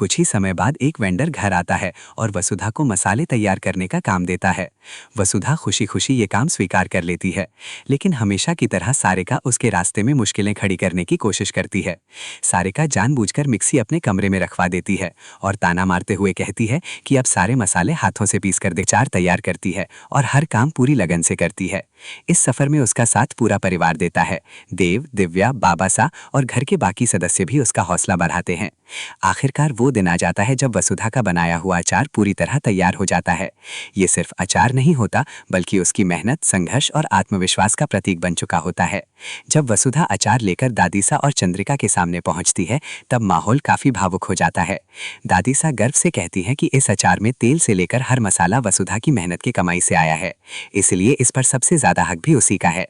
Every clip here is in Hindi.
कुछ ही समय बाद एक वेंडर घर आता है और वसुधा को मसाले तैयार करने का काम देता है। वसुधा खुशी खुशी ये काम स्वीकार कर लेती है, लेकिन हमेशा की तरह सारिका उसके रास्ते में मुश्किलें खड़ी करने की कोशिश करती है। सारिका जानबूझकर मिक्सी अपने कमरे में रखवा देती है और ताना मारते हुए कहती है कि अब सारे मसाले हाथों से पीस कर अचार तैयार करती है और हर काम पूरी लगन से करती है। इस सफर में उसका साथ पूरा परिवार देता है। देव, दिव्या, बाबासा और घर के बाकी सदस्य भी उसका हौसला बढ़ाते हैं। आखिरकार वो दिन आ जाता है जब वसुधा का बनाया हुआ अचार पूरी तरह तैयार हो जाता है। ये सिर्फ अचार नहीं होता, बल्कि उसकी मेहनत, संघर्ष और आत्मविश्वास का प्रतीक बन चुका होता है। जब वसुधा अचार लेकर दादीसा और चंद्रिका के सामने पहुंचती है, तब माहौल काफी भावुक हो जाता है। दादीसा गर्व से कहती हैं कि इस अचार में तेल से लेकर हर मसाला वसुधा की मेहनत की कमाई से आया है, इसलिए इस पर सबसे ज्यादा हक भी उसी का है।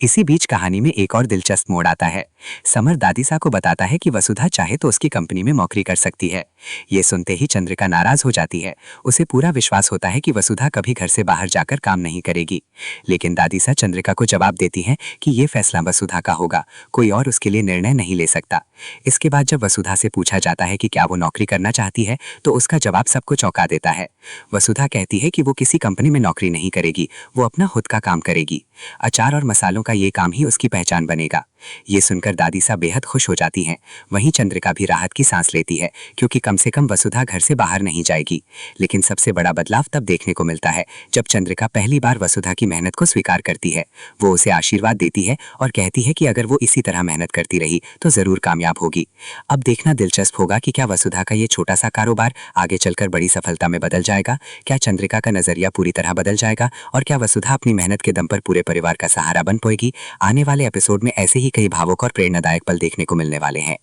इसी बीच कहानी में एक और दिलचस्प मोड़ आता है। समर दादीसा को बताता है कि वसुधा चाहे तो उसकी कंपनी में नौकरी कर सकती है। ये सुनते ही चंद्रिका नाराज हो जाती है। उसे पूरा विश्वास होता है कि वसुधा कभी घर से बाहर जाकर काम नहीं करेगी, लेकिन दादीसा चंद्रिका को जवाब देती हैं कि ये फैसला वसुधा का होगा, कोई और उसके लिए निर्णय नहीं ले सकता। इसके बाद जब वसुधा से पूछा जाता है कि क्या वो नौकरी करना चाहती है, तो उसका जवाब सबको चौंका देता है। वसुधा कहती है कि वो किसी कंपनी में नौकरी नहीं करेगी, वो अपना खुद का काम करेगी। अचार और मसालों का ये काम ही उसकी पहचान बनेगा। ये सुनकर दादीसा बेहद खुश हो जाती हैं। वहीं चंद्रिका भी राहत की सांस लेती है, क्योंकि कम से कम वसुधा घर से बाहर नहीं जाएगी। लेकिन सबसे बड़ा बदलाव तब देखने को मिलता है जब चंद्रिका पहली बार वसुधा की मेहनत को स्वीकार करती है। वो उसे आशीर्वाद देती है और कहती है कि अगर वो इसी तरह मेहनत करती रही तो जरूर कामयाब होगी। अब देखना दिलचस्प होगा कि क्या वसुधा का ये छोटा सा कारोबार आगे चलकर बड़ी सफलता में बदल जाएगा। क्या चंद्रिका का नजरिया पूरी तरह बदल जाएगा और क्या वसुधा अपनी मेहनत के दम पर पूरे परिवार का सहारा बन पाएगी। आने वाले एपिसोड में ऐसे ही कई भावुक और प्रेरणादायक पल देखने को मिलने वाले हैं।